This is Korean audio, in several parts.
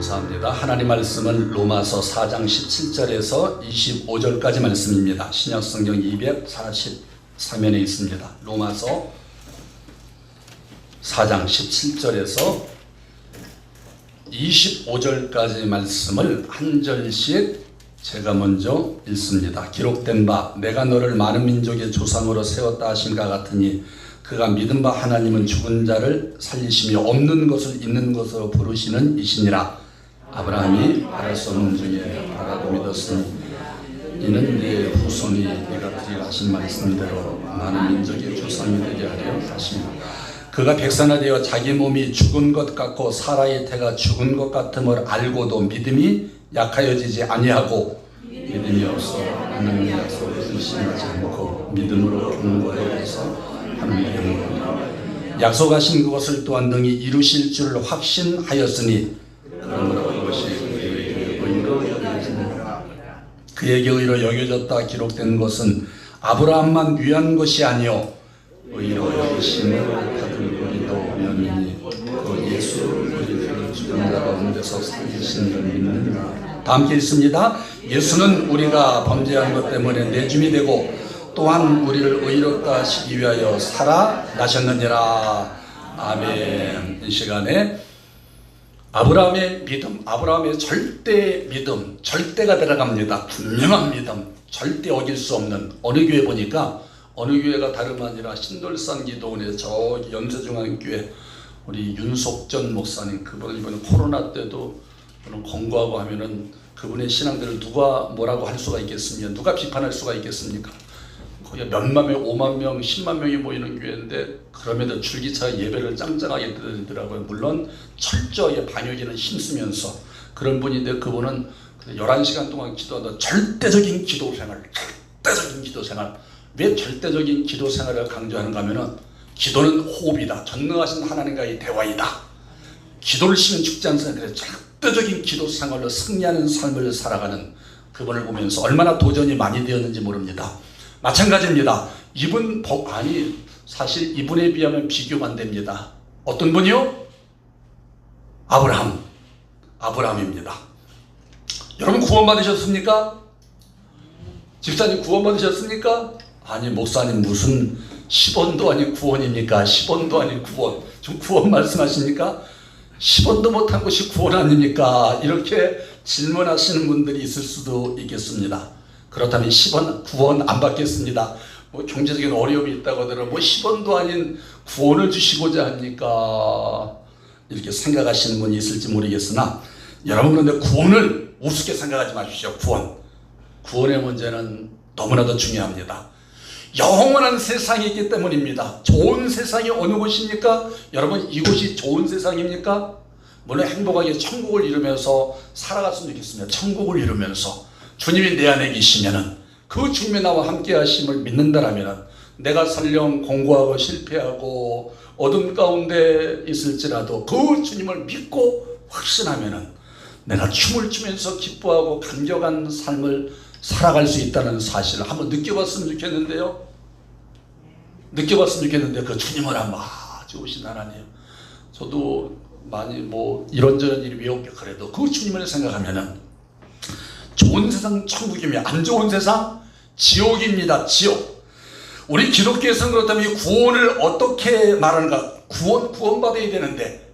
감사합니다. 하나님 말씀은 로마서 4장 17절에서 25절까지 말씀입니다. 신약성경 243면에 있습니다. 로마서 4장 17절에서 25절까지 말씀을 한 절씩 제가 먼저 읽습니다. 기록된 바 내가 너를 많은 민족의 조상으로 세웠다 하신가 같으니 그가 믿은 바 하나님은 죽은 자를 살리시며 없는 것을 있는 것으로 부르시는 이시니라. 아브라함이 바랄 수 없는 중에 바라고 믿었으니 이는 내 후손이 네가 드리라 하신 말씀대로 많은 민족의 조상이 되게 하려 하십니다. 그가 백산하되어 자기 몸이 죽은 것 같고 사라의 태가 죽은 것 같음을 알고도 믿음이 약하여지지 아니하고 믿음이 없어 하나님의 약속을 의심하지 않고 믿음으로 경고해서 하나님의 영광을 약속하신 그것을 또한 능히 이루실 줄을 확신하였으니 그러므로 그것이 그에게 의로 여겨졌다 기록된 것은 아브라함만 위한 것이 아니요 의로 여기심을 받을 우리도 위함이니 그 예수 그리스도를 죽은 자 가운데서 살리신 줄 믿느니라. 다 함께 읽습니다. 예수는 우리가 범죄한 것 때문에 내줌이 되고 또한 우리를 의롭다 하시기 위하여 살아나셨느니라. 아멘. 이 시간에 아브라함의 믿음, 아브라함의 절대 믿음, 절대가 들어갑니다. 분명한 믿음, 절대 어길 수 없는. 어느 교회 보니까 어느 교회가 다름 아니라 신돌산 기도원에 저기 연세중앙교회 우리 윤석전 목사님, 그분은 이번 코로나 때도 그런 권고하고 하면은 그분의 신앙들을 누가 뭐라고 할 수가 있겠습니까? 누가 비판할 수가 있겠습니까? 거기 몇만 명, 5만 명, 10만 명이 모이는 교회인데 그럼에도 줄기차 예배를 짱짱하게 드리더라고요. 물론 철저하게 반역에는 힘쓰면서 그런 분인데 그분은 11시간 동안 기도한다. 절대적인 기도 생활, 절대적인 기도 생활. 왜 절대적인 기도 생활을 강조하는가 하면은 기도는 호흡이다. 전능하신 하나님과의 대화이다. 기도를 쉬면 죽지 않습니다. 그래서 절대적인 기도 생활로 승리하는 삶을 살아가는 그분을 보면서 얼마나 도전이 많이 되었는지 모릅니다. 마찬가지입니다. 이분 사실 이분에 비하면 비교가 안 됩니다. 어떤 분이요? 아브라함입니다. 여러분 구원받으셨습니까? 집사님 구원받으셨습니까? 아니 목사님 무슨 10원도 아닌 구원입니까? 10원도 아닌 구원. 지금 구원 말씀하십니까? 10원도 못한 것이 구원 아닙니까? 이렇게 질문하시는 분들이 있을 수도 있겠습니다. 그렇다면 10원 구원 안 받겠습니다. 뭐 경제적인 어려움이 있다고 하더라도 뭐 10원도 아닌 구원을 주시고자 합니까? 이렇게 생각하시는 분이 있을지 모르겠으나 여러분 그런데 구원을 우습게 생각하지 마십시오. 구원의 문제는 너무나도 중요합니다. 영원한 세상이 있기 때문입니다. 좋은 세상이 어느 곳입니까? 여러분 이곳이 좋은 세상입니까? 물론 행복하게 천국을 이루면서 살아갔으면 좋겠습니다. 천국을 이루면서 주님이 내 안에 계시면은 그 주님이 나와 함께 하심을 믿는다라면 내가 설령 공고하고 실패하고 어둠 가운데 있을지라도 그 주님을 믿고 확신하면은 내가 춤을 추면서 기뻐하고 감격한 삶을 살아갈 수 있다는 사실을 한번 느껴봤으면 좋겠는데요. 그 주님을 한번 좋으신 하나님. 저도 많이 뭐 이런저런 일이 외웠게 그래도 그 주님을 생각하면은 좋은 세상 천국이며 안 좋은 세상 지옥입니다. 지옥. 우리 기독교에서는 그렇다면 이 구원을 어떻게 말하는가? 구원받아야 되는데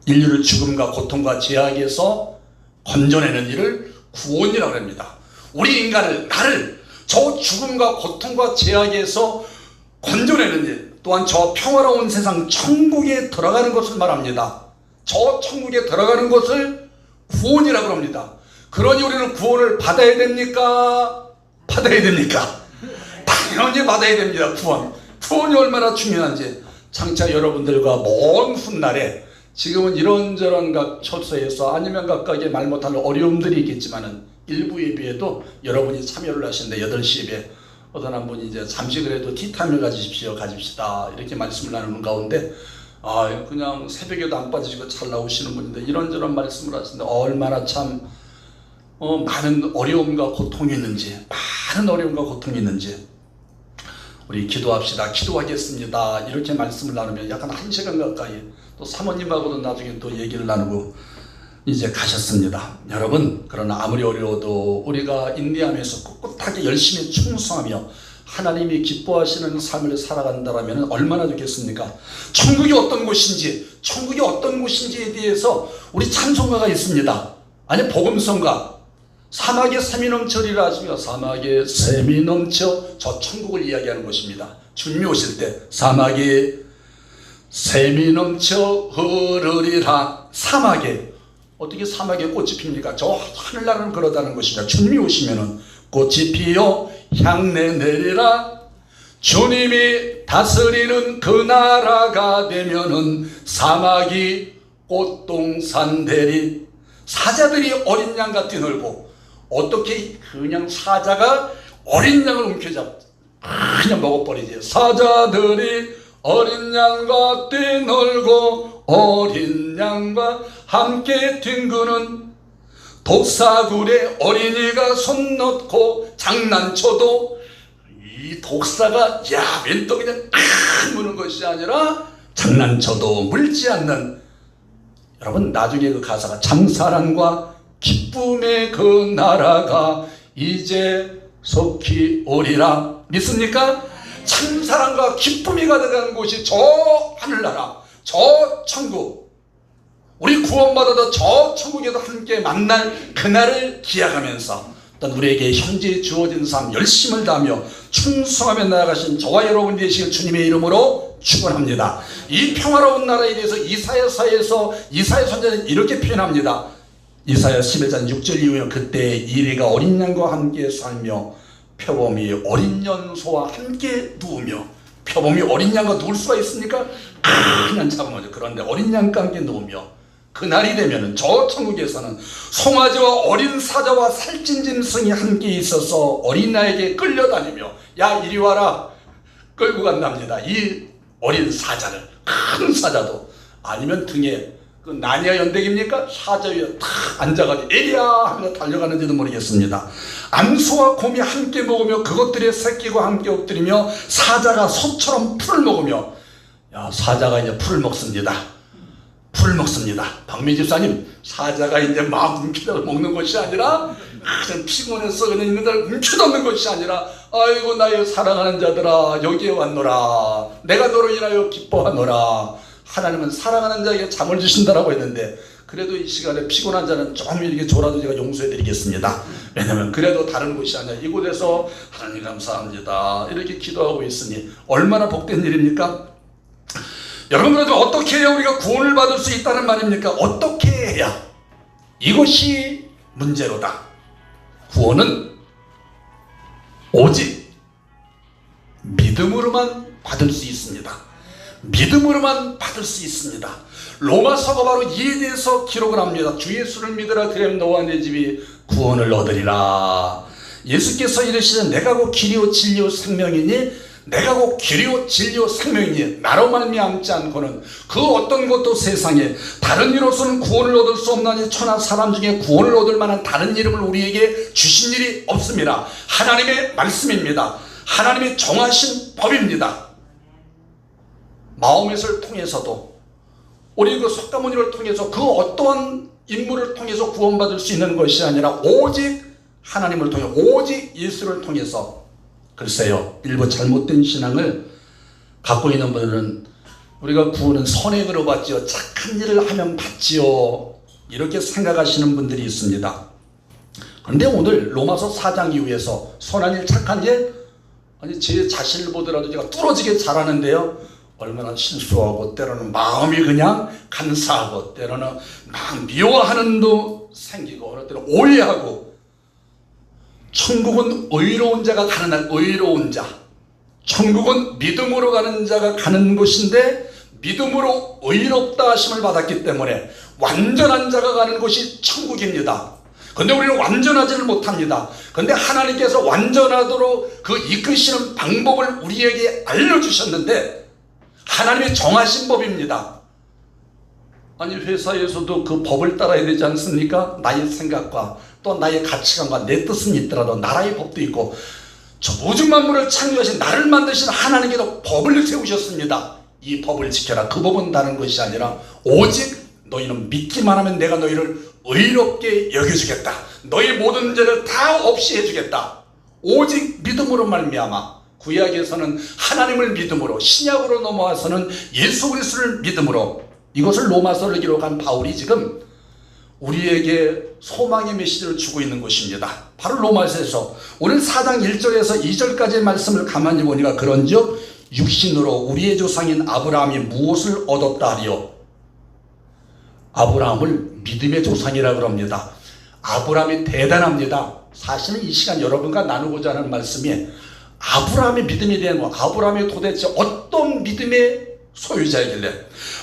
인류를 죽음과 고통과 죄악에서 건져내는 일을 구원이라고 합니다. 우리 인간을 나를 저 죽음과 고통과 죄악에서 건져내는 일 또한 저 평화로운 세상 천국에 들어가는 것을 말합니다. 저 천국에 들어가는 것을 구원이라고 합니다. 그러니 우리는 구원을 받아야 됩니까? 받아야 됩니까? 당연히 받아야 됩니다. 구원이 얼마나 중요한지 장차 여러분들과 먼 훗날에 지금은 이런저런 각 처소에서 아니면 각각의 말 못할 어려움들이 있겠지만은 일부 예배에도 여러분이 참여를 하시는데 8시 예배 어떤 한 분이 이제 잠시 그래도 티타임을 가집시다 이렇게 말씀을 나누는 가운데 그냥 새벽에도 안 빠지시고 잘 나오시는 분인데 이런저런 말씀을 하시는데 얼마나 참 많은 어려움과 고통이 있는지 우리 기도합시다. 기도하겠습니다. 이렇게 말씀을 나누면 약간 1시간 가까이 또 사모님하고도 나중에 또 얘기를 나누고 이제 가셨습니다. 여러분, 그러나 아무리 어려워도 우리가 인내하면서 꿋꿋하게 열심히 충성하며 하나님이 기뻐하시는 삶을 살아간다면 얼마나 좋겠습니까? 천국이 어떤 곳인지에 대해서 우리 찬송가가 있습니다. 아니, 복음성가. 사막에 샘이 넘쳐리라 하시며, 사막에 샘이 넘쳐, 저 천국을 이야기하는 것입니다. 주님이 오실 때 사막에 샘이 넘쳐 흐르리라. 사막에, 어떻게 사막에 꽃이 핍니까? 저 하늘나라는 그러다는 것입니다. 주님이 오시면은 꽃이 피어 향내 내리라. 주님이 다스리는 그 나라가 되면은 사막이 꽃동산 되리. 사자들이 어린 양 같이 놀고, 어떻게 그냥 사자가 어린 양을 움켜잡 그냥 먹어버리지. 사자들이 어린 양 같이 놀고 어린 양과 함께 뒹구는 독사굴에 어린이가 손 넣고 장난쳐도 이 독사가 웬 또 그냥 무는 것이 아니라 장난쳐도 물지 않는, 여러분 나중에 그 가사가 참사랑과 기쁨의 그 나라가 이제 속히 오리라. 믿습니까? 참사랑과 기쁨이 가득한 곳이 저 하늘나라, 저 천국, 우리 구원받아도 저 천국에도 함께 만날 그날을 기약하면서 또 우리에게 현재 주어진 삶 열심을 다하며 충성하며 나아가신 저와 여러분 되시길 주님의 이름으로 축원합니다. 이 평화로운 나라에 대해서 이사야서에서 이사야 선지자는 이렇게 표현합니다. 이사야 11장 6절 이후에, 그때 이레가 어린 양과 함께 살며 표범이 어린 연소와 함께 누우며. 표범이 어린 양과 누울 수가 있습니까? 그냥 잡으면. 그런데 어린 양과 함께 누우며, 그날이 되면은 저 천국에서는 송아지와 어린 사자와 살찐 짐승이 함께 있어서 어린아이에게 끌려다니며, 야 이리 와라, 끌고 간답니다. 이 어린 사자를, 큰 사자도 아니면 등에 그 나니아 연대기입니까? 사자 위에 탁 앉아가지고 에리야 하면서 달려가는지도 모르겠습니다. 암소와 곰이 함께 먹으며 그것들의 새끼가 함께 엎드리며, 사자가 소처럼 풀을 먹으며. 야, 사자가 이제 풀을 먹습니다. 풀을 먹습니다. 박미 집사님, 사자가 이제 막 움켜다 먹는 것이 아니라, 그냥 피곤해서 그냥 있는 데를 움켜잡는 것이 아니라, 아이고 나의 사랑하는 자들아 여기에 왔노라, 내가 너로 인하여 기뻐하노라. 하나님은 사랑하는 자에게 잠을 주신다라고 했는데, 그래도 이 시간에 피곤한 자는 좀 이렇게 졸아도 제가 용서해 드리겠습니다. 왜냐하면 그래도 다른 곳이 아니라 이곳에서 하나님 감사합니다 이렇게 기도하고 있으니 얼마나 복된 일입니까? 여러분들은 어떻게 해야 우리가 구원을 받을 수 있다는 말입니까? 어떻게 해야? 이것이 문제로다. 구원은 오직 믿음으로만 받을 수 있습니다. 믿음으로만 받을 수 있습니다. 로마서가 바로 이에 대해서 기록을 합니다. 주 예수를 믿으라, 그리하면 너와 내 집이 구원을 얻으리라. 예수께서 이르시되 내가 곧 길이요 진리요 생명이니, 내가 곧 길이요 진리요 생명이니, 나로 말미암지 않고는 그 어떤 것도 세상에 다른 이로서는 구원을 얻을 수 없나니, 천하 사람 중에 구원을 얻을 만한 다른 이름을 우리에게 주신 일이 없습니다. 하나님의 말씀입니다. 하나님의 정하신 법입니다. 마호멧을 통해서도, 우리 그 석가모니를 통해서, 그 어떠한 인물을 통해서 구원받을 수 있는 것이 아니라 오직 하나님을 통해, 오직 예수를 통해서. 글쎄요, 일부 잘못된 신앙을 갖고 있는 분들은 우리가 구원은 선행으로 받지요, 착한 일을 하면 받지요, 이렇게 생각하시는 분들이 있습니다. 그런데 오늘 로마서 4장 이후에서 선한 일, 착한 일, 아니 제 자신을 보더라도 제가 뚫어지게 잘하는데요, 얼마나 실수하고 때로는 마음이 그냥 간사하고 때로는 막 미워하는 도 생기고 어느 때는 오해하고. 천국은 의로운 자가 가는 날, 의로운 자. 천국은 믿음으로 가는 자가 가는 곳인데, 믿음으로 의롭다 하심을 받았기 때문에 완전한 자가 가는 곳이 천국입니다. 그런데 우리는 완전하지를 못합니다. 그런데 하나님께서 완전하도록 그 이끄시는 방법을 우리에게 알려주셨는데, 하나님의 정하신 법입니다. 아니 회사에서도 그 법을 따라야 되지 않습니까? 나의 생각과 또 나의 가치관과 내 뜻은 있더라도 나라의 법도 있고, 저 우주 만물을 창조하신 나를 만드신 하나님께서 법을 세우셨습니다. 이 법을 지켜라. 그 법은 다른 것이 아니라 오직 너희는 믿기만 하면 내가 너희를 의롭게 여겨주겠다. 너희 모든 죄를 다 없이 해주겠다. 오직 믿음으로 말미암아. 구약에서는 하나님을 믿음으로, 신약으로 넘어와서는 예수 그리스도를 믿음으로. 이것을 로마서를 기록한 바울이 지금 우리에게 소망의 메시지를 주고 있는 것입니다. 바로 로마서에서 오늘 4장 1절에서 2절까지의 말씀을 가만히 보니까 그런즉 육신으로 우리의 조상인 아브라함이 무엇을 얻었다 하리요. 아브라함을 믿음의 조상이라고 합니다. 아브라함이 대단합니다. 사실은 이 시간 여러분과 나누고자 하는 말씀이 아브라함의 믿음에 대한 거, 아브라함이 도대체 어떤 믿음의 소유자이길래,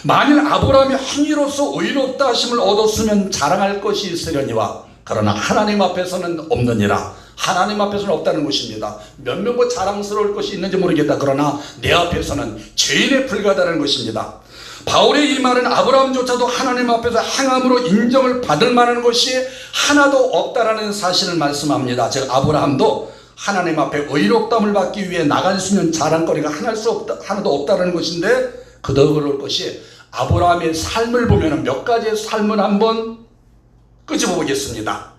만일 아브라함이 행위로서 의롭다 하심을 얻었으면 자랑할 것이 있으려니와 그러나 하나님 앞에서는 없느니라. 하나님 앞에서는 없다는 것입니다. 몇몇 뭐 자랑스러울 것이 있는지 모르겠다. 그러나 내 앞에서는 죄인에 불과하다는 것입니다. 바울의 이 말은 아브라함조차도 하나님 앞에서 행함으로 인정을 받을 만한 것이 하나도 없다라는 사실을 말씀합니다. 즉 아브라함도 하나님 앞에 의롭다함을 받기 위해 나갈 수 있는 자랑거리가 하나도 없다는 것인데, 그도 그럴 것이 아브라함의 삶을 보면 몇 가지의 삶을 한번 끄집어 보겠습니다.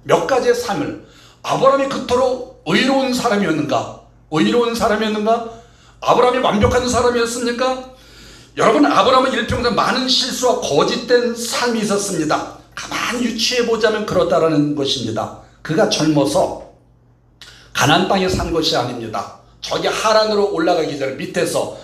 몇 가지의 삶을. 아브라함이 그토록 의로운 사람이었는가? 의로운 사람이었는가? 아브라함이 완벽한 사람이었습니까? 여러분, 아브라함은 일평생 많은 실수와 거짓된 삶이 있었습니다. 가만히 유추해 보자면 그렇다라는 것입니다. 그가 젊어서 가나안 땅에 산 것이 아닙니다. 저기 하란으로 올라가기 전에 밑에서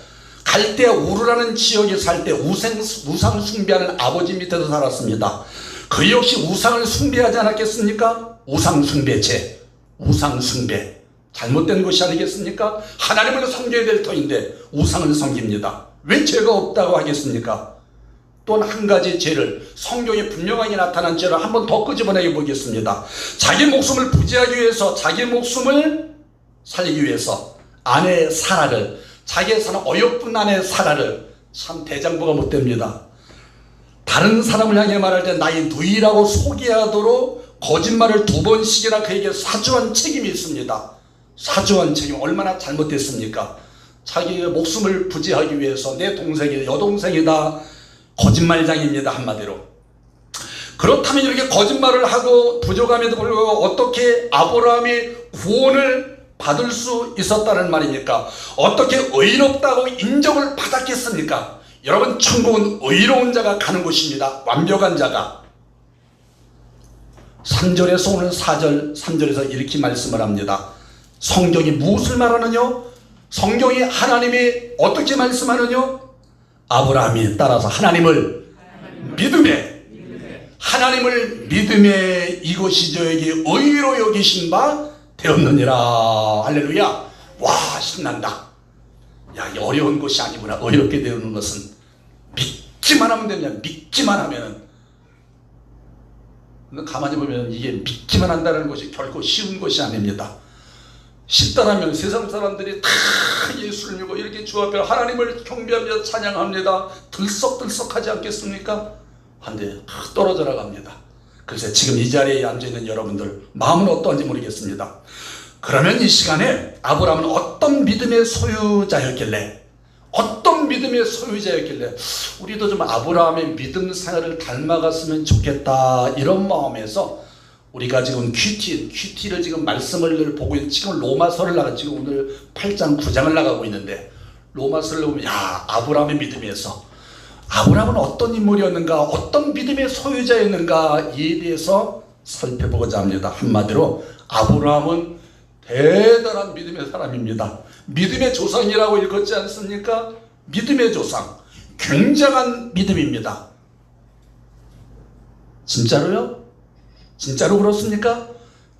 갈대아 우르라는 지역에 살 때 우상 숭배하는 아버지 밑에서 살았습니다. 그 역시 우상을 숭배하지 않았겠습니까? 우상 숭배죄, 우상 숭배, 잘못된 것이 아니겠습니까? 하나님을 섬겨야 될 터인데 우상을 섬깁니다. 왜 죄가 없다고 하겠습니까? 또 한 가지 죄를, 성경에 분명하게 나타난 죄를 한 번 더 끄집어내게 보겠습니다. 자기 목숨을 부지하기 위해서, 자기 목숨을 살리기 위해서 아내 사라를, 자기의 사는 어여쁜 아내 사라를, 참 대장부가 못됩니다. 다른 사람을 향해 말할 때 나의 누이라고 소개하도록 거짓말을 2번씩이나 그에게 사주한 책임이 있습니다. 사주한 책임, 얼마나 잘못됐습니까? 자기의 목숨을 부지하기 위해서 내 동생이 여동생이다, 거짓말장입니다, 한마디로. 그렇다면 이렇게 거짓말을 하고 부족함에도 불구하고 어떻게 아브라함이 구원을 받을 수 있었다는 말입니까? 어떻게 의롭다고 인정을 받았겠습니까? 여러분, 천국은 의로운 자가 가는 곳입니다. 완벽한 자가. 3절에서 오늘 4절, 3절에서 이렇게 말씀을 합니다. 성경이 무엇을 말하느냐? 성경이 하나님이 어떻게 말씀하느냐? 아브라함이 따라서 하나님을 믿음에, 하나님을 믿음에 이것이 저에게 의로 여기신 바 되었느니라. 할렐루야. 와, 신난다. 야, 이 어려운 것이 아니구나. 어렵게 되는 것은 믿기만 하면 되냐. 믿기만 하면은. 가만히 보면 이게 믿기만 한다는 것이 결코 쉬운 것이 아닙니다. 쉽다라면 세상 사람들이 다 예수를 믿고 이렇게 주 앞에 하나님을 경배하며 찬양합니다. 들썩들썩하지 않겠습니까? 한데 떨어져 나갑니다. 그래서 지금 이 자리에 앉아있는 여러분들 마음은 어떠한지 모르겠습니다. 그러면 이 시간에 아브라함은 어떤 믿음의 소유자였길래, 어떤 믿음의 소유자였길래 우리도 좀 아브라함의 믿음 생활을 닮아갔으면 좋겠다, 이런 마음에서 우리가 지금 큐티를 지금 말씀을 보고 있는, 지금 로마서를 나가, 지금 오늘 8장 9장을 나가고 있는데, 로마서를 보면 야, 아브라함의 믿음에서 아브라함은 어떤 인물이었는가, 어떤 믿음의 소유자였는가, 이에 대해서 살펴보고자 합니다. 한마디로 아브라함은 대단한 믿음의 사람입니다. 믿음의 조상이라고 읽었지 않습니까? 믿음의 조상, 굉장한 믿음입니다. 진짜로요? 진짜로 그렇습니까?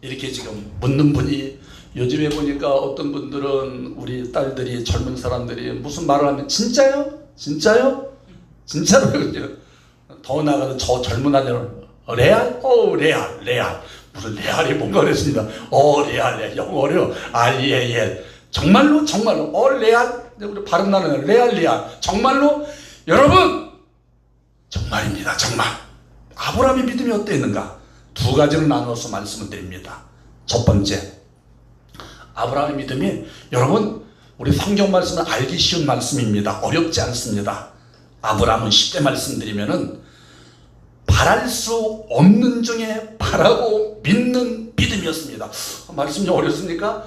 이렇게 지금 묻는 분이, 요즘에 보니까 어떤 분들은 우리 딸들이, 젊은 사람들이 무슨 말을 하면 진짜요? 진짜요? 진짜로요? 더 나아가서 저 젊은 아이들은 레알? 레알. 무슨 레알이 뭔가 그랬습니다. 레알. 영어 어려워. 예. 정말로? 레알? 우리 발음 나는 레알. 정말로? 여러분, 정말입니다. 정말. 아브라함의 믿음이 어땠는가? 두 가지로 나누어서 말씀을 드립니다. 첫 번째, 아브라함의 믿음이, 여러분, 우리 성경 말씀은 알기 쉬운 말씀입니다. 어렵지 않습니다. 아브라함은 10대 말씀드리면은 바랄 수 없는 중에 바라고 믿는 믿음이었습니다. 말씀 좀 어렵습니까?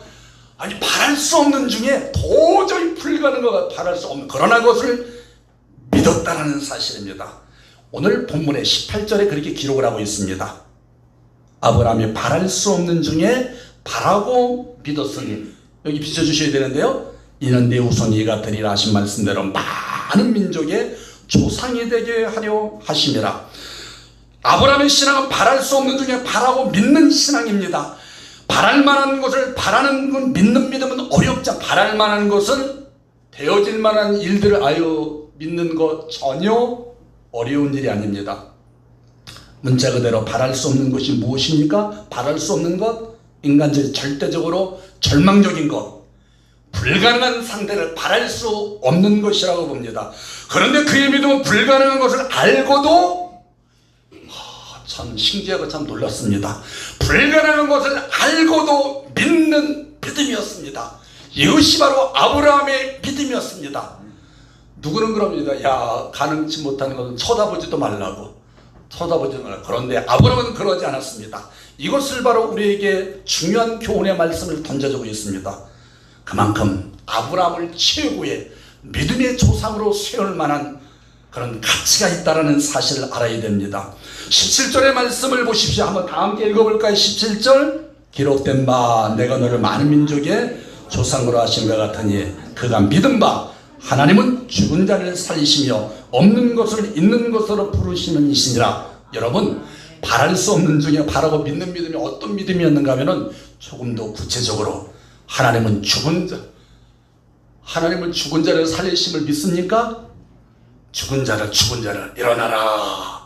아니, 바랄 수 없는 중에 도저히 불가능한 바랄 수 없는, 그러나 그것을 믿었다는 사실입니다. 오늘 본문의 18절에 그렇게 기록을 하고 있습니다. 아브라함이 바랄 수 없는 중에 바라고 믿었으니, 여기 비춰주셔야 되는데요, 이는 내 후손이 같으리라 하신 말씀대로 많은 민족의 조상이 되게 하려 하심이라. 아브라함의 신앙은 바랄 수 없는 중에 바라고 믿는 신앙입니다. 바랄 만한 것을 바라는 건, 믿는 믿음은 어렵지, 바랄 만한 것은, 되어질 만한 일들을 믿는 것 전혀 어려운 일이 아닙니다. 문자 그대로 바랄 수 없는 것이 무엇입니까? 바랄 수 없는 것, 인간적인 절대적으로 절망적인 것, 불가능한 상대를 바랄 수 없는 것이라고 봅니다. 그런데 그의 믿음은 불가능한 것을 알고도, 참 신기하고 참 놀랐습니다. 불가능한 것을 알고도 믿는 믿음이었습니다. 이것이 바로 아브라함의 믿음이었습니다. 누구는 그럽니다. 야, 가능치 못한 것은 쳐다보지도 말라고. 그런데 아브라함은 그러지 않았습니다. 이것을 바로 우리에게 중요한 교훈의 말씀을 던져주고 있습니다. 그만큼 아브라함을 최고의 믿음의 조상으로 세울 만한 그런 가치가 있다는 사실을 알아야 됩니다. 17절의 말씀을 보십시오. 한번 다 함께 읽어볼까요? 17절, 기록된 바 내가 너를 많은 민족의 조상으로 하신 것 같으니 그가 믿은 바 하나님은 죽은 자를 살리시며 없는 것을 있는 것으로 부르시는 이시니라. 여러분, 바랄 수 없는 중에 바라고 믿는 믿음이 어떤 믿음이었는가 하면은 조금 더 구체적으로 하나님은 죽은 자를 살리심을 믿습니까? 죽은 자를 일어나라.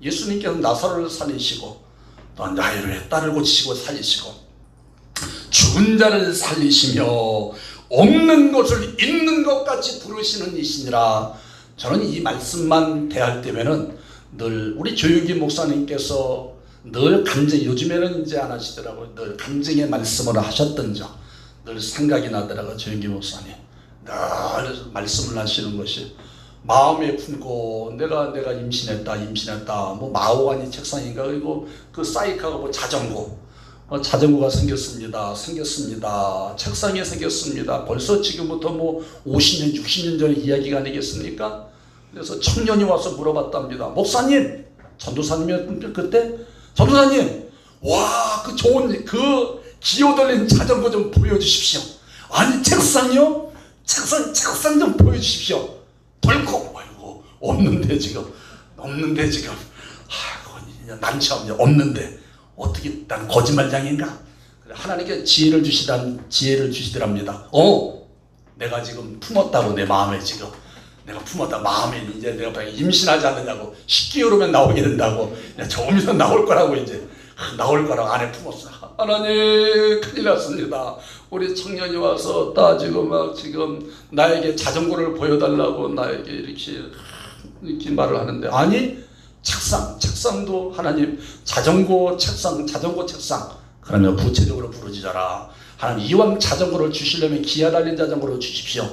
예수님께서 나사로를 살리시고 또 나이로의 딸을 고치시고 살리시고 죽은 자를 살리시며 없는 것을 있는 것 같이 부르시는 이시니라. 저는 이 말씀만 대할 때면은 늘 우리 조용기 목사님께서 늘 감정, 요즘에는 이제 안 하시더라고요. 늘 감정의 말씀을 하셨던 점 늘 생각이 나더라고요. 조용기 목사님 늘 말씀을 하시는 것이 마음에 품고 내가 임신했다 뭐 마오가니 책상인가, 그리고 그 사이카가 뭐 자전거가 생겼습니다. 책상이 생겼습니다. 벌써 지금부터 뭐 50년 60년 전의 이야기가 아니겠습니까? 그래서 청년이 와서 물어봤답니다. 목사님, 전도사님이었던 그때, 전도사님, 와, 그 좋은 그 기어달린 자전거 좀 보여주십시오. 아니, 책상이요? 책상 좀 보여주십시오. 덜컥, 아이고, 없는데 지금. 난처합니다. 없는데 어떻게, 난 거짓말장인가? 하나님께 지혜를 주시더랍니다. 내가 지금 품었다고, 내 마음에 지금 내가 품었다. 마음에 이제 내가 임신하지 않느냐고, 10개월이면 나오게 된다고, 조금 있으면 나올 거라고, 이제 나올 거라고 안에 품었어. 하나님, 큰일 났습니다. 우리 청년이 와서 지금 나에게 자전거를 보여달라고 나에게 이렇게 말을 하는데, 아니, 책상도 하나님, 자전거 책상. 그러면 구체적으로 부르짖어라. 하나님, 이왕 자전거를 주시려면 기아 달린 자전거를 주십시오.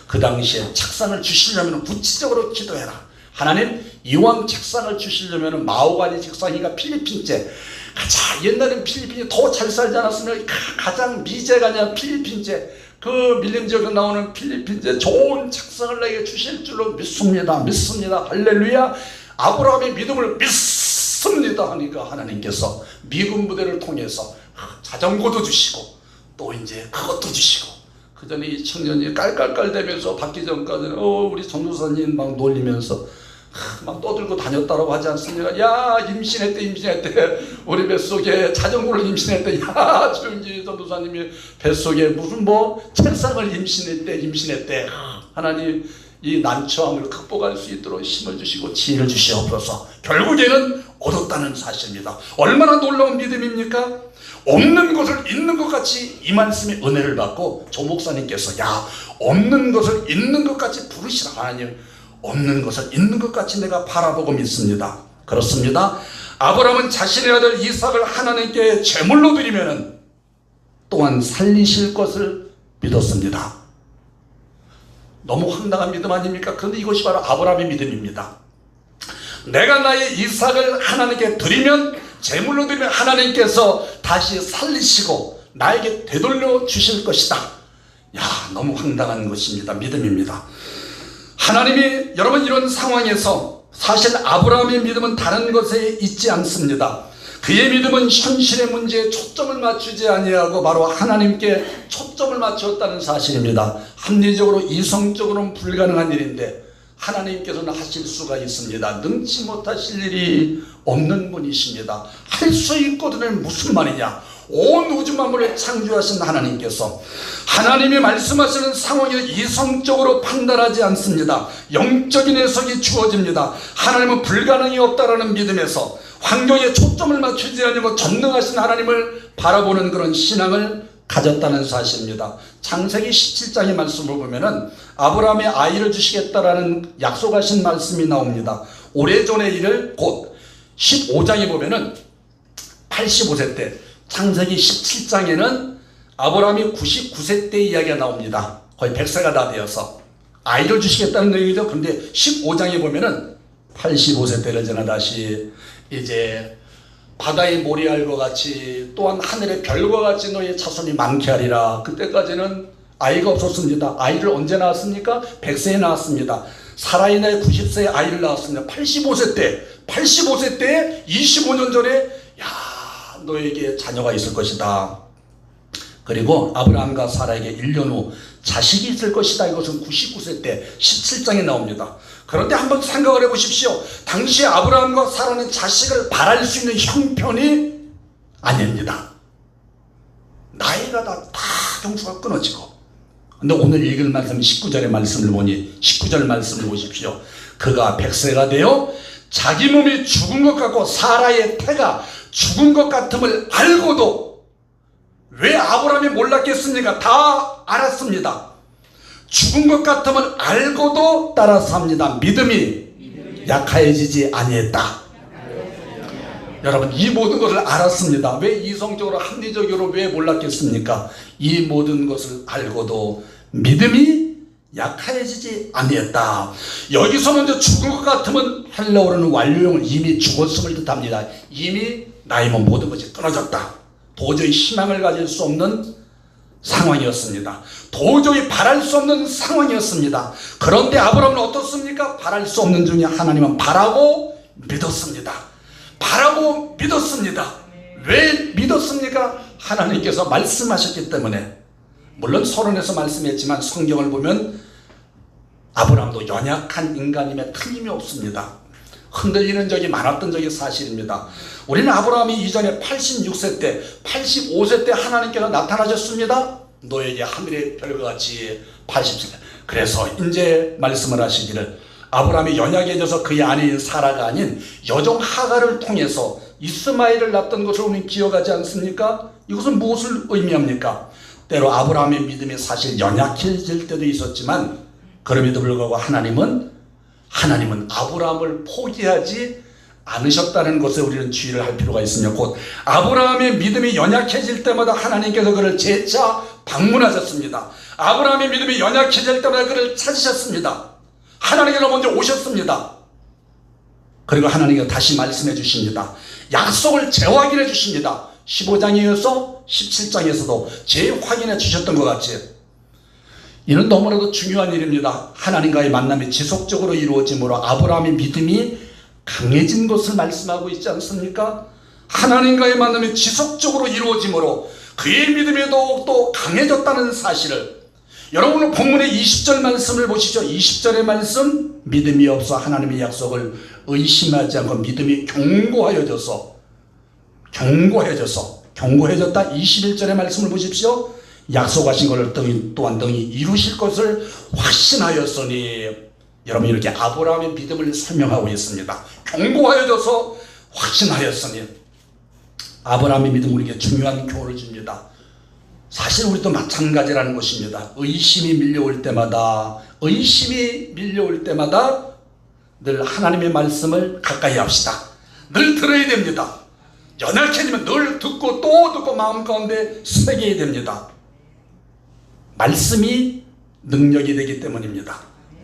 그 당시에 책상을 주시려면 구체적으로 기도해라. 하나님, 이왕 책상을 주시려면 마오가니 책상이가 필리핀제, 옛날엔 필리핀이 더 잘 살지 않았으면 가장 미제가 아니라 필리핀제, 그 밀림 지역에 나오는 필리핀제 좋은 책상을 내게 주실 줄로 믿습니다. 할렐루야. 아브라함의 믿음을 믿습니다 하니까 하나님께서 미군 부대를 통해서 자전거도 주시고 또 이제 그것도 주시고, 그 전에 이 청년이 깔깔깔대면서 받기 전까지는 우리 전도사님 막 놀리면서 막 떠들고 다녔다라고 하지 않습니까? 야, 임신했대. 우리 뱃속에 자전거를 임신했대. 야, 조용기 전도사님이 뱃속에 무슨 책상을 임신했대. 하나님, 이 난처함을 극복할 수 있도록 힘을 주시고 지혜를 주시옵소서. 결국에는 얻었다는 사실입니다. 얼마나 놀라운 믿음입니까? 없는 것을 있는 것 같이, 이 말씀의 은혜를 받고 조 목사님께서, 야, 없는 것을 있는 것 같이 부르시라. 하나님, 없는 것을 있는 것 같이 내가 바라보고 믿습니다. 그렇습니다. 아브라함은 자신의 아들 이삭을 하나님께 제물로 드리면은 또한 살리실 것을 믿었습니다. 너무 황당한 믿음 아닙니까? 그런데 이것이 바로 아브라함의 믿음입니다. 내가 나의 이삭을 하나님께 드리면, 제물로 드리면 하나님께서 다시 살리시고 나에게 되돌려 주실 것이다. 야, 너무 황당한 것입니다. 믿음입니다. 하나님이 여러분 이런 상황에서 사실 아브라함의 믿음은 다른 것에 있지 않습니다. 그의 믿음은 현실의 문제에 초점을 맞추지 아니하고 바로 하나님께 초점을 맞추었다는 사실입니다. 합리적으로 이성적으로는 불가능한 일인데 하나님께서는 하실 수가 있습니다. 능치 못하실 일이 없는 분이십니다. 할 수 있거든요. 무슨 말이냐? 온 우주 만물을 창조하신 하나님께서 하나님이 말씀하시는 상황에 이성적으로 판단하지 않습니다. 영적인 해석이 주어집니다. 하나님은 불가능이 없다라는 믿음에서 환경에 초점을 맞추지 않고 전능하신 하나님을 바라보는 그런 신앙을 가졌다는 사실입니다. 창세기 17장의 말씀을 보면은 아브라함의 아이를 주시겠다라는 약속하신 말씀이 나옵니다. 오래전의 일을 곧 15장에 보면은 85세 때, 창세기 17장에는 아브라함이 99세 때 이야기가 나옵니다. 거의 100세가 다 되어서 아이를 주시겠다는 내용이죠. 그런데 15장에 보면은 85세 때를 지나 다시 이제 바다의 모래알과 같이 또한 하늘의 별과 같이 너의 자손이 많게 하리라. 그때까지는 아이가 없었습니다. 아이를 언제 낳았습니까? 100세에 낳았습니다. 사라의 나이 90세에 아이를 낳았습니다. 85세 때 25년 전에 야, 너에게 자녀가 있을 것이다. 그리고 아브라함과 사라에게 1년 후 자식이 있을 것이다. 이것은 99세 때 17장에 나옵니다. 그런데 한번 생각을 해보십시오. 당시 아브라함과 사라는 자식을 바랄 수 있는 형편이 아닙니다. 나이가 다 경수가 끊어지고. 근데 오늘 읽을 말씀 19절의 말씀을 보니 19절 말씀을 보십시오. 그가 100세가 되어 자기 몸이 죽은 것 같고 사라의 태가 죽은 것 같음을 알고도 왜 아브라함이 몰랐겠습니까? 다 알았습니다. 죽은 것 같음을 알고도 따라서 합니다. 믿음이 약해지지 아니했다. 여러분, 이 모든 것을 알았습니다. 왜 이성적으로 합리적으로 왜 몰랐겠습니까? 이 모든 것을 알고도 믿음이 약해지지 아니했다. 여기서 먼저 죽은 것 같으면 헬라어로는 완료형을 이미 죽었음을 뜻합니다. 이미 나의 몸 모든 것이 끊어졌다. 도저히 희망을 가질 수 없는 상황이었습니다. 도저히 바랄 수 없는 상황이었습니다. 그런데 아브라함은 어떻습니까? 바랄 수 없는 중에 하나님은 바라고 믿었습니다. 바라고 믿었습니다. 왜 믿었습니까? 하나님께서 말씀하셨기 때문에. 물론 서론에서 말씀했지만 성경을 보면 아브라함도 연약한 인간임에 틀림이 없습니다. 흔들리는 적이 많았던 적이 사실입니다. 우리는 아브라함이 이전에 86세 때, 85세 때 하나님께서 나타나셨습니다. 너에게 하늘의 별과 같이 80세. 그래서 이제 말씀을 하시기를 아브라함이 연약해져서 그의 아내인 사라가 아닌 여종 하갈을 통해서 이스마엘을 낳았던 것을 우리는 기억하지 않습니까? 이것은 무엇을 의미합니까? 때로 아브라함의 믿음이 사실 연약해질 때도 있었지만 그럼에도 불구하고 하나님은 아브라함을 포기하지 않으셨다는 것에 우리는 주의를 할 필요가 있으며 곧 아브라함의 믿음이 연약해질 때마다 하나님께서 그를 재차 방문하셨습니다. 아브라함의 믿음이 연약해질 때마다 그를 찾으셨습니다. 하나님께서 먼저 오셨습니다. 그리고 하나님께서 다시 말씀해 주십니다. 약속을 재확인해 주십니다. 15장에 이어서 17장에서도 재확인해 주셨던 것 같이 이는 너무나도 중요한 일입니다. 하나님과의 만남이 지속적으로 이루어지므로 아브라함의 믿음이 강해진 것을 말씀하고 있지 않습니까? 하나님과의 만남이 지속적으로 이루어지므로 그의 믿음이 더욱더 강해졌다는 사실을 여러분은 본문의 20절 말씀을 보시죠. 20절의 말씀, 믿음이 없어 하나님의 약속을 의심하지 않고 믿음이 견고해졌다. 21절의 말씀을 보십시오. 약속하신 것을 또한 등이 이루실 것을 확신하였으니. 여러분, 이렇게 아브라함의 믿음을 설명하고 있습니다. 견고하여져서 확신하였으니. 아브라함의 믿음 우리에게 중요한 교훈을 줍니다. 사실 우리도 마찬가지라는 것입니다. 의심이 밀려올 때마다 늘 하나님의 말씀을 가까이 합시다. 늘 들어야 됩니다. 연약해지면 늘 듣고 또 듣고 마음 가운데 새겨야 됩니다. 말씀이 능력이 되기 때문입니다.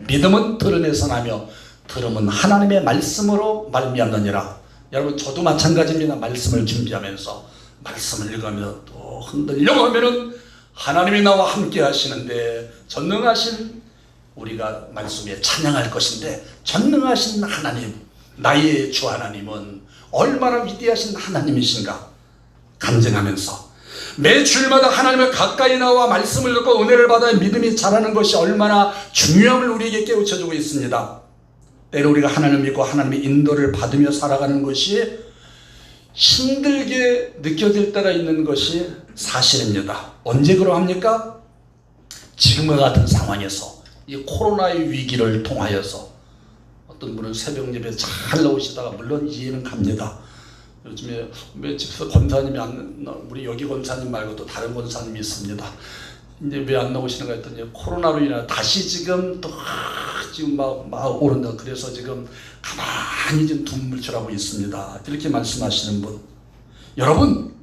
믿음은 들음에서 나며 들음은 하나님의 말씀으로 말미암느니라. 여러분 저도 마찬가지입니다. 말씀을 준비하면서 말씀을 읽으면서 또 흔들려고 하면은 하나님이 나와 함께 하시는데, 전능하신 우리가 말씀에 찬양할 것인데, 전능하신 하나님, 나의 주 하나님은 얼마나 위대하신 하나님이신가 간증하면서 매 주일마다 하나님을 가까이 나와 말씀을 듣고 은혜를 받아 믿음이 자라는 것이 얼마나 중요함을 우리에게 깨우쳐주고 있습니다. 때로 우리가 하나님을 믿고 하나님의 인도를 받으며 살아가는 것이 힘들게 느껴질 때가 있는 것이 사실입니다. 언제 그러합니까? 지금과 같은 상황에서 이 코로나의 위기를 통하여서 어떤 분은 새벽 예배 잘 나오시다가, 물론 이해는 갑니다. 요즘에 왜 집에서 권사님이 우리 여기 권사님 말고 또 다른 권사님이 있습니다. 이제 왜 안 나오시는가 했더니 코로나로 인해 다시 지금 또 지금 막 오른다. 그래서 지금 가만히 좀 눈물쳐하고 있습니다. 이렇게 말씀하시는 분. 여러분,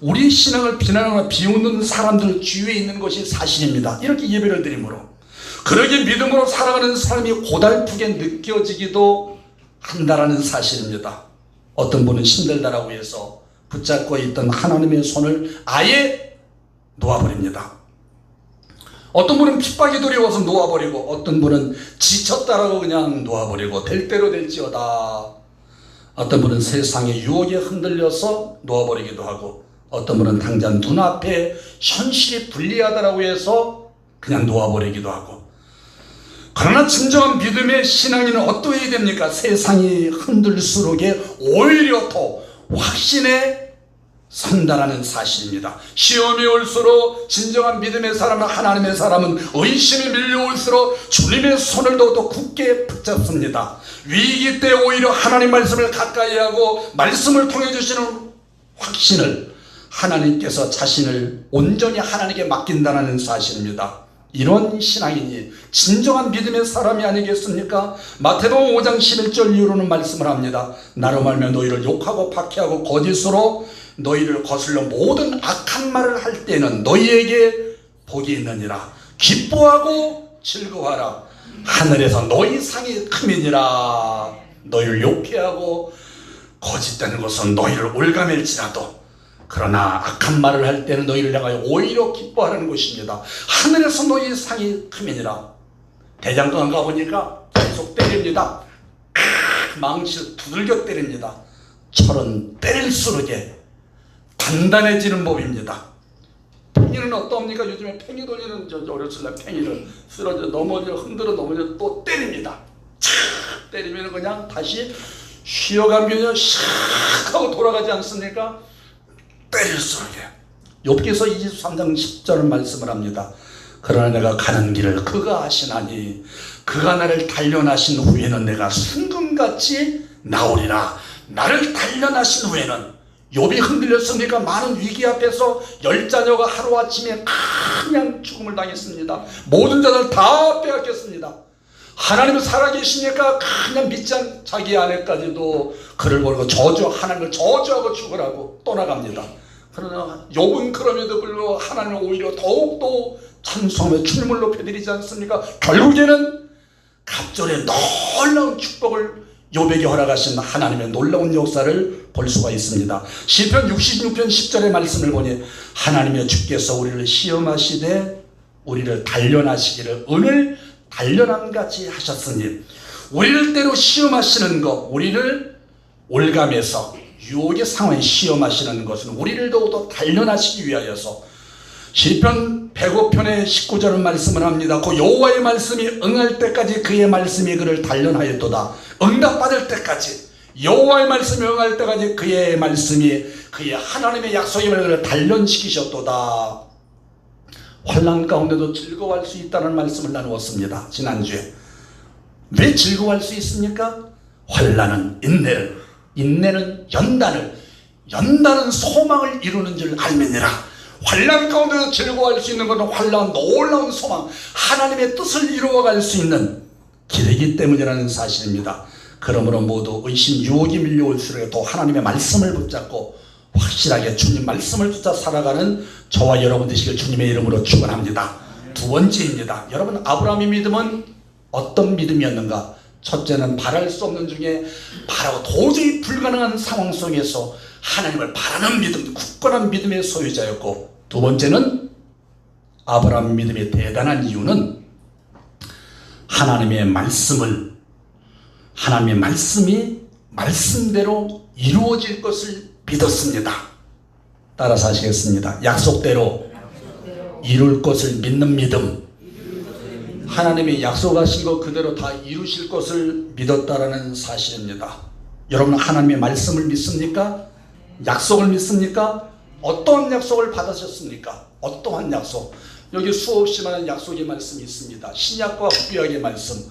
우리 신앙을 비난하거나 비웃는 사람들 주위에 있는 것이 사실입니다. 이렇게 예배를 드림으로, 그러게 믿음으로 살아가는 사람이 고달프게 느껴지기도 한다라는 사실입니다. 어떤 분은 힘들다라고 해서 붙잡고 있던 하나님의 손을 아예 놓아버립니다. 어떤 분은 핍박이 두려워서 놓아버리고, 어떤 분은 지쳤다라고 그냥 놓아버리고 될 대로 될지어다. 어떤 분은 세상의 유혹에 흔들려서 놓아버리기도 하고, 어떤 분은 당장 눈앞에 현실이 불리하다라고 해서 그냥 놓아버리기도 하고. 그러나 진정한 믿음의 신앙인은 어떠해야 됩니까? 세상이 흔들수록에 오히려 더 확신에 선다라는 사실입니다. 시험이 올수록 진정한 믿음의 사람은, 하나님의 사람은 의심이 밀려올수록 주님의 손을 더욱더 굳게 붙잡습니다. 위기 때 오히려 하나님 말씀을 가까이 하고 말씀을 통해 주시는 확신을, 하나님께서 자신을 온전히 하나님께 맡긴다는 사실입니다. 이런 신앙인이 진정한 믿음의 사람이 아니겠습니까? 마태복음 5장 11절 이후로는 말씀을 합니다. 나로 말하며 너희를 욕하고 박해하고 거짓으로 너희를 거슬러 모든 악한 말을 할 때는 너희에게 복이 있느니라. 기뻐하고 즐거워하라. 하늘에서 너희 상이 크미니라. 너희를 욕해하고 거짓되는 것은 너희를 올가맬지라도, 그러나 악한 말을 할 때는 너희를 향하여 오히려 기뻐하라는 것입니다. 하늘에서 너희 상이 크미니라. 대장간 가보니까 계속 때립니다. 망치를 두들겨 때립니다. 철은 때릴수록에 단단해지는 법입니다. 팽이는 어떠합니까? 요즘에 팽이 돌리는, 어렸을 날 팽이를 쓰러져 넘어져 흔들어 넘어져 또 때립니다. 착 때리면 그냥 다시 쉬어가면 샥 하고 돌아가지 않습니까? 때릴수록에. 욥기서 23장 10절 말씀을 합니다. 그러나 내가 가는 길을 그가 아시나니 그가 나를 단련하신 후에는 내가 순금같이 나오리라. 나를 단련하신 후에는, 욥이 흔들렸습니까? 많은 위기 앞에서 10자녀가 하루아침에 그냥 죽음을 당했습니다. 모든 자들 다 빼앗겼습니다. 하나님은 살아계시니까 그냥 믿지 않은 자기 아내까지도 그를 버리고 하나님을 저주하고 죽으라고 떠나갑니다. 그러나 욥은 그럼에도 불구하고 하나님을 오히려 더욱더 찬송하며 춤을 높여드리지 않습니까? 결국에는 갑절의 놀라운 축복을 욥에게 허락하신 하나님의 놀라운 역사를 볼 수가 있습니다. 시편 66편 10절의 말씀을 보니 하나님의 주께서 우리를 시험하시되 우리를 단련하시기를 은을 단련함같이 하셨으니, 우리를 때로 시험하시는 것, 우리를 올감해서 유혹의 상황에 시험하시는 것은 우리를 더욱더 단련하시기 위하여서, 시편 105편의 19절은 말씀을 합니다. 그 여호와의 말씀이 응할 때까지 그의 말씀이 그를 단련하였도다. 응답받을 때까지, 여호와의 말씀이 응할 때까지 그의 말씀이, 그의 하나님의 약속의 말씀을 단련시키셨도다. 환난 가운데도 즐거워할 수 있다는 말씀을 나누었습니다. 지난주에. 왜 즐거워할 수 있습니까? 환난은 인내를, 인내는 연단은 소망을 이루는 줄 알매니라. 환난 가운데도 즐거워할 수 있는 것은 환난, 놀라운 소망, 하나님의 뜻을 이루어갈 수 있는 길이기 때문이라는 사실입니다. 그러므로 모두 의심, 유혹이 밀려올수록 또 하나님의 말씀을 붙잡고 확실하게 주님 말씀을 붙잡아 살아가는 저와 여러분 되시길 주님의 이름으로 축원합니다. 두 번째입니다. 여러분, 아브라함의 믿음은 어떤 믿음이었는가? 첫째는 바랄 수 없는 중에 바라고 도저히 불가능한 상황 속에서 하나님을 바라는 믿음, 굳건한 믿음의 소유자였고, 두 번째는 아브라함 믿음이 대단한 이유는 하나님의 말씀이 말씀대로 이루어질 것을 믿었습니다. 따라서 하시겠습니다. 약속대로 이룰 것을 믿는 믿음. 하나님이 약속하신 것 그대로 다 이루실 것을 믿었다라는 사실입니다. 여러분, 하나님의 말씀을 믿습니까? 약속을 믿습니까? 어떠한 약속을 받으셨습니까? 어떠한 약속? 여기 수없이 많은 약속의 말씀이 있습니다. 신약과 구약의 말씀,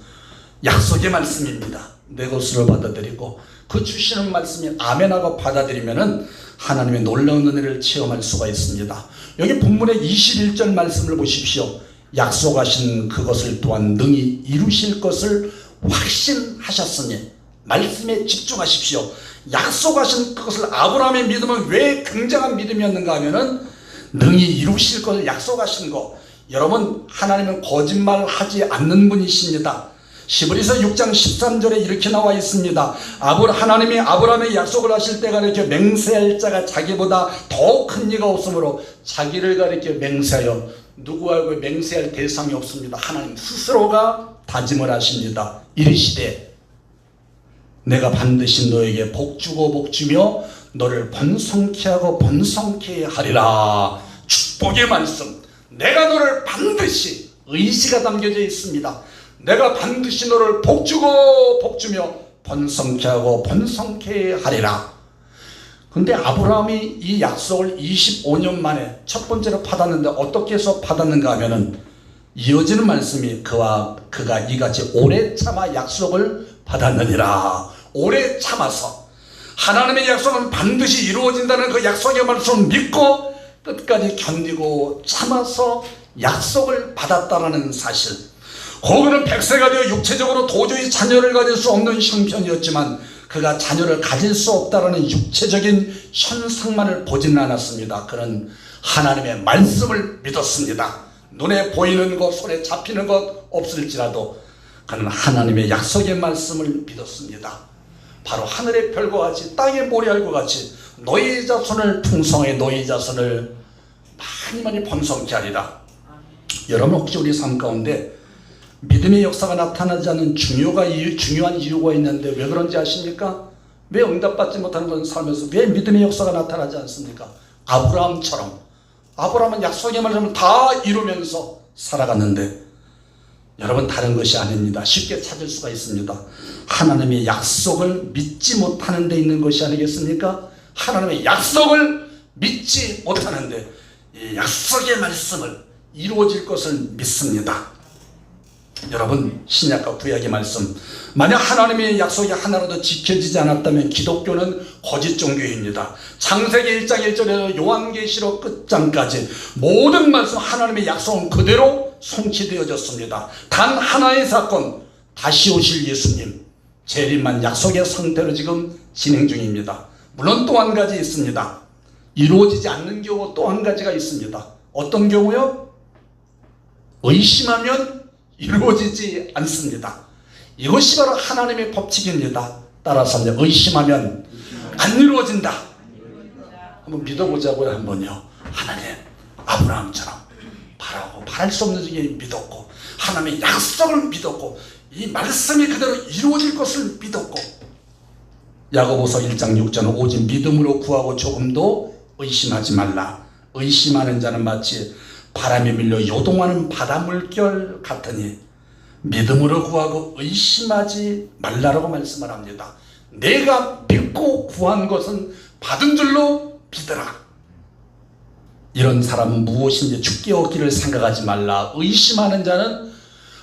약속의 말씀입니다. 내 것으로 받아들이고 그 주시는 말씀이 아멘하고 받아들이면은 하나님의 놀라운 은혜를 체험할 수가 있습니다. 여기 본문의 21절 말씀을 보십시오. 약속하신 그것을 또한 능히 이루실 것을 확신하셨으니, 말씀에 집중하십시오. 약속하신 그것을, 아브라함의 믿음은 왜 굉장한 믿음이었는가 하면은 능히 이루실 것을 약속하신 것. 여러분, 하나님은 거짓말하지 않는 분이십니다. 히브리서 6장 13절에 이렇게 나와 있습니다. 하나님이 아브라함의 약속을 하실 때 가리켜 맹세할 자가 자기보다 더 큰 이가 없으므로 자기를 가리켜 맹세하여, 누구하고 맹세할 대상이 없습니다. 하나님 스스로가 다짐을 하십니다. 이르시되 내가 반드시 너에게 복주고 복주며 너를 번성케 하고 번성케 하리라. 축복의 말씀. 내가 너를 반드시, 의지가 담겨져 있습니다. 내가 반드시 너를 복주고 복주며 번성케 하고 번성케 하리라. 근데 아브라함이 이 약속을 25년 만에 첫 번째로 받았는데 어떻게 해서 받았는가 하면은 이어지는 말씀이 그가 이같이 오래 참아 약속을 받았느니라. 오래 참아서 하나님의 약속은 반드시 이루어진다는 그 약속의 말씀을 믿고 끝까지 견디고 참아서 약속을 받았다는 사실. 고그는 100세가 되어 육체적으로 도저히 자녀를 가질 수 없는 형편이었지만 그가 자녀를 가질 수 없다는 육체적인 현상만을 보지는 않았습니다. 그는 하나님의 말씀을 믿었습니다. 눈에 보이는 것, 손에 잡히는 것 없을지라도 그는 하나님의 약속의 말씀을 믿었습니다. 바로 하늘의 별과 같이 땅의 모래알과 같이 너희 자손을 풍성해, 너희 자손을 많이 번성케 하리라. 여러분, 혹시 우리 삶 가운데 믿음의 역사가 나타나지 않는 중요한 이유가 있는데 왜 그런지 아십니까? 왜 응답받지 못하는 건 살면서 왜 믿음의 역사가 나타나지 않습니까? 아브라함처럼. 아브라함은 약속의 말씀을 다 이루면서 살아갔는데, 여러분, 다른 것이 아닙니다. 쉽게 찾을 수가 있습니다. 하나님의 약속을 믿지 못하는 데 있는 것이 아니겠습니까? 하나님의 약속을 믿지 못하는데 이 약속의 말씀을 이루어질 것을 믿습니다. 여러분, 신약과 구약의 말씀, 만약 하나님의 약속이 하나라도 지켜지지 않았다면 기독교는 거짓 종교입니다. 창세기 1장 1절에서 요한계시록 끝장까지 모든 말씀, 하나님의 약속은 그대로 성취되어졌습니다. 단 하나의 사건, 다시 오실 예수님 재림만 약속의 상태로 지금 진행 중입니다. 물론 또 한 가지 있습니다. 이루어지지 않는 경우 또 한 가지가 있습니다. 어떤 경우요? 의심하면 이루어지지 않습니다. 이것이 바로 하나님의 법칙입니다. 따라서 의심하면 안 이루어진다. 한번 믿어보자고요. 한번요. 하나님, 아브라함처럼 바랄 수 없는 중에 믿었고, 하나님의 약속을 믿었고, 이 말씀이 그대로 이루어질 것을 믿었고, 야고보서 1장 6절은 오직 믿음으로 구하고 조금도 의심하지 말라. 의심하는 자는 마치 바람에 밀려 요동하는 바다 물결 같으니 믿음으로 구하고 의심하지 말라라고 말씀을 합니다. 내가 믿고 구한 것은 받은 줄로 믿어라. 이런 사람은 무엇인지 주께 얻기를 생각하지 말라. 의심하는 자는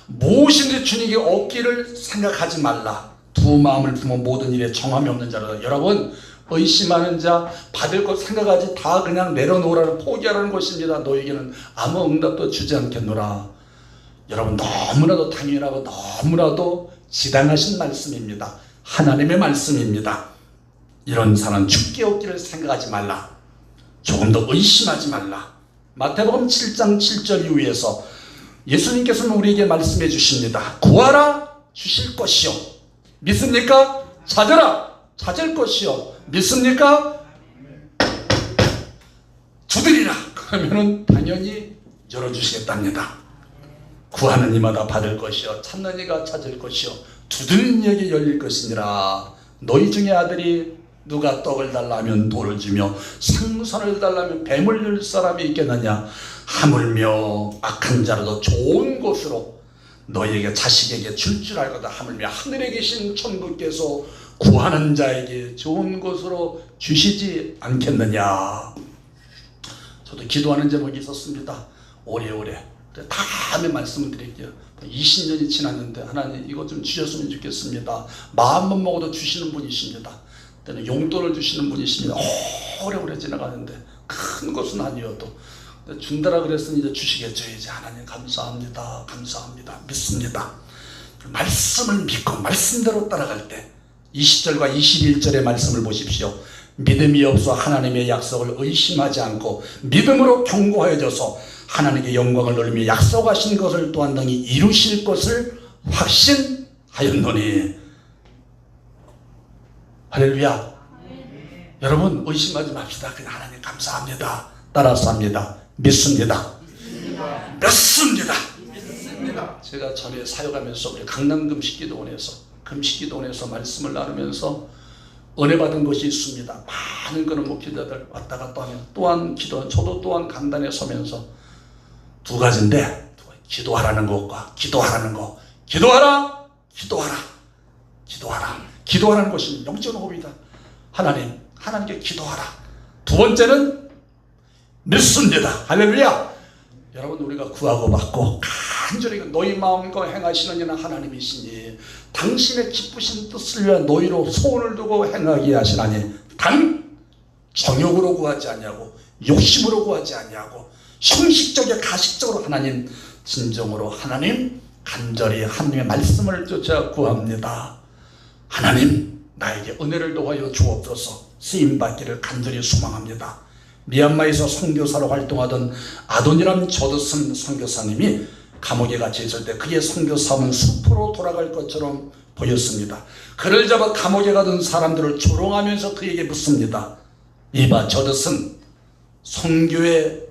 무엇인지 주님께 얻기를 생각하지 말라. 두 마음을 품은 모든 일에 정함이 없는 자라. 여러분, 의심하는 자, 받을 것 생각하지 다 그냥 내려놓으라는, 포기하라는 것입니다. 너에게는 아무 응답도 주지 않겠노라. 여러분, 너무나도 당연하고 너무나도 지당하신 말씀입니다. 하나님의 말씀입니다. 이런 사람 주께 얻기를 생각하지 말라. 조금 더 의심하지 말라. 마태복음 7장 7절 이후에서 예수님께서는 우리에게 말씀해 주십니다. 구하라 주실 것이요 믿습니까? 찾으라. 찾을 것이요. 믿습니까? 두드리라. 그러면은 당연히 열어주시겠답니다. 구하는 이마다 받을 것이요 찾는 이가 찾을 것이요 두드리는 이에게 열릴 것이니라. 너희 중에 아들이 누가 떡을 달라면 돌을 주며 생선을 달라면 뱀을 줄 사람이 있겠느냐. 하물며 악한 자라도 좋은 곳으로 너희에게 자식에게 줄 알거든. 하물며 하늘에 계신 천부께서 구하는 자에게 좋은 곳으로 주시지 않겠느냐. 저도 기도하는 제목이 있었습니다. 오래오래. 다음에 말씀을 드릴게요. 20년이 지났는데 하나님 이거 좀 주셨으면 좋겠습니다. 마음만 먹어도 주시는 분이십니다. 때는 용돈을 주시는 분이십니다. 오래오래 지나가는데 큰 것은 아니어도 준다라 그랬으니 이제 주시겠죠. 이제 하나님 감사합니다. 감사합니다. 믿습니다. 말씀을 믿고 말씀대로 따라갈 때 20절과 21절의 말씀을 보십시오. 믿음이 없어 하나님의 약속을 의심하지 않고 믿음으로 견고하여져서 하나님께 영광을 돌리며 약속하신 것을 또한 능히 이루실 것을 확신하였노니. 할렐루야. 여러분 의심하지 맙시다. 그냥 하나님 감사합니다. 따라서 합니다. 믿습니다. 믿습니다. 제가 전에 사역하면서 우리 강남 금식기도원에서 말씀을 나누면서 은혜 받은 것이 있습니다. 많은 그런 목회자들 왔다 갔다 하면 또한 저도 또한 강단에 서면서 두 가지인데, 기도하라는 것과 기도하라는 것. 기도하라는 것이 영적 호흡이다. 하나님께 기도하라. 두 번째는 믿습니다. 할렐루야. 여러분 우리가 구하고 받고 간절히 너희 마음과 행하시는 이는 하나님이시니 당신의 기쁘신 뜻을 위한 너희로 소원을 두고 행하게 하시나니 단 정욕으로 구하지 아니하고 욕심으로 구하지 아니하고 형식적이고 가식적으로 하나님 진정으로 하나님 간절히 하나님의 말씀을 쫓아 구합니다. 하나님 나에게 은혜를 더하여 주옵소서. 쓰임받기를 간절히 소망합니다. 미얀마에서 선교사로 활동하던 아도니람 조드슨 선교사님이 감옥에 갇혀 있을 때 그의 선교사업은 숲으로 돌아갈 것처럼 보였습니다. 그를 잡아 감옥에 가던 사람들을 조롱하면서 그에게 묻습니다. 이봐 조드슨, 선교의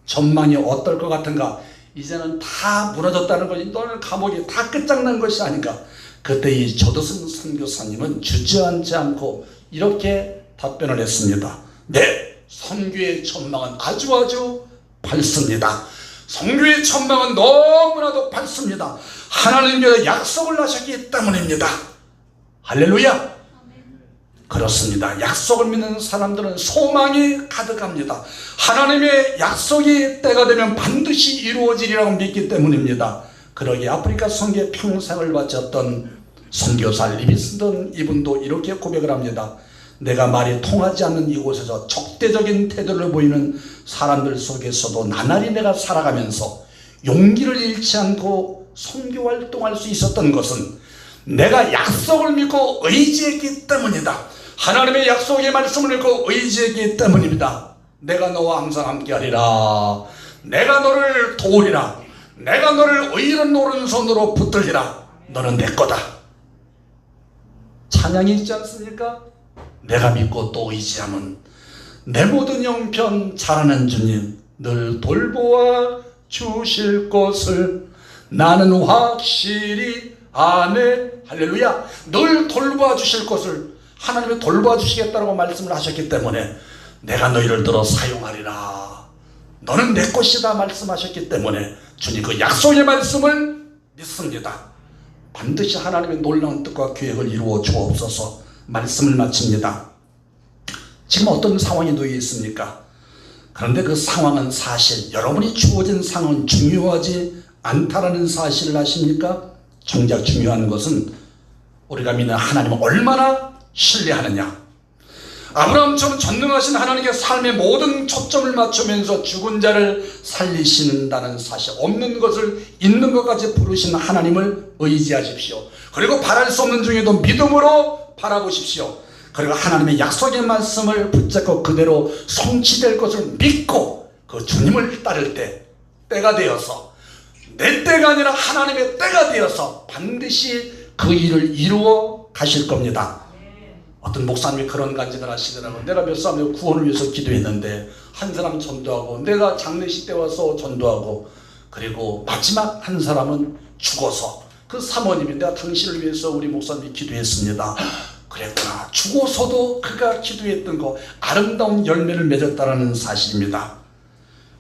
전망이 어떨 것 같은가? 이제는 다 무너졌다는 것이, 너는 감옥이 다 끝장난 것이 아닌가? 그때 이 조드슨 선교사님은 주저앉지 않고 이렇게 답변을 했습니다. 네, 선교의 전망은 아주 밝습니다. 선교의 전망은 너무나도 밝습니다. 하나님께서 약속을 하셨기 때문입니다. 할렐루야. 그렇습니다. 약속을 믿는 사람들은 소망이 가득합니다. 하나님의 약속이 때가 되면 반드시 이루어지리라고 믿기 때문입니다. 그러기에 아프리카 선교에 평생을 바쳤던 선교사 리비스턴 이분도 이렇게 고백을 합니다. 내가 말이 통하지 않는 이곳에서 적대적인 태도를 보이는 사람들 속에서도 나날이 내가 살아가면서 용기를 잃지 않고 선교 활동할 수 있었던 것은 내가 약속을 믿고 의지했기 때문이다. 하나님의 약속의 말씀을 믿고 의지했기 때문입니다. 내가 너와 항상 함께하리라. 내가 너를 도우리라. 내가 너를 의로운 오른손으로 붙들리라. 너는 내 거다. 찬양이 있지 않습니까? 내가 믿고 또 의지하면 내 모든 형편 잘하는 주님 늘 돌보아 주실 것을 나는 확실히 아네. 할렐루야. 늘 돌보아 주실 것을 하나님이 돌보아 주시겠다고 말씀을 하셨기 때문에 내가 너희를 들어 사용하리라. 너는 내 것이다 말씀하셨기 때문에 주님 그 약속의 말씀을 믿습니다. 반드시 하나님의 놀라운 뜻과 계획을 이루어 주옵소서. 말씀을 마칩니다. 지금 어떤 상황이 놓여 있습니까? 그런데 그 상황은 사실 여러분이 주어진 상황은 중요하지 않다라는 사실을 아십니까? 정작 중요한 것은 우리가 믿는 하나님을 얼마나 신뢰하느냐. 아브라함처럼 전능하신 하나님께 삶의 모든 초점을 맞추면서 죽은 자를 살리신다는 사실, 없는 것을 있는 것까지 부르신 하나님을 의지하십시오. 그리고 바랄 수 없는 중에도 믿음으로 바라보십시오. 그리고 하나님의 약속의 말씀을 붙잡고 그대로 성취될 것을 믿고 그 주님을 따를 때 때가 되어서, 내 때가 아니라 하나님의 때가 되어서 반드시 그 일을 이루어 가실 겁니다. 어떤 목사님이 그런 간증을 하시더라고요. 내가 몇 사람의 구원을 위해서 기도했는데 한 사람 전도하고, 내가 장례식 때 와서 전도하고, 그리고 마지막 한 사람은 죽어서 그 사모님이 내가 당신을 위해서 우리 목사님이 기도했습니다. 그랬구나. 죽어서도 그가 기도했던 거 아름다운 열매를 맺었다는 사실입니다.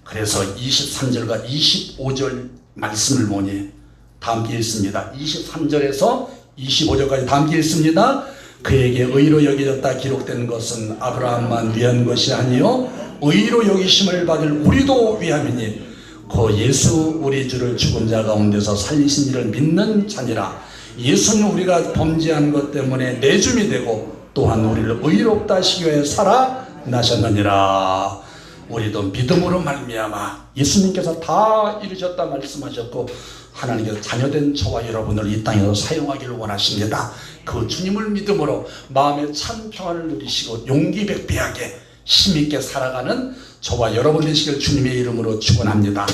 그래서 23절과 25절 말씀을 보니 다 함께 읽습니다. 23절에서 25절까지 다 함께 읽습니다. 그에게 의로 여겨졌다 기록된 것은 아브라함만 위한 것이 아니요 의로 여기심을 받을 우리도 위함이니 그 예수 우리 주를 죽은 자 가운데서 살리신 이를 믿는 자니라. 예수는 우리가 범죄한 것 때문에 내줌이 되고 또한 우리를 의롭다 하시기 위해 살아나셨느니라. 우리도 믿음으로 말미암아 예수님께서 다 이루셨다 말씀하셨고 하나님께서 자녀된 저와 여러분을 이 땅에서 사용하기를 원하십니다. 그 주님을 믿음으로 마음의 참 평안을 누리시고 용기 백배하게 힘있게 살아가는 저와 여러분 되시길 주님의 이름으로 축원합니다.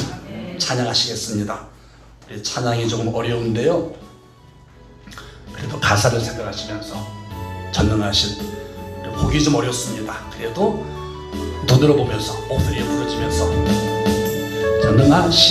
찬양하시겠습니다. 우리 찬양이 조금 어려운데요, 그래도 가사를 생각하시면서 전능하신, 곡이 좀 어렵습니다. 그래도 눈으로 보면서 목소리에 부르짖으면서 전능하신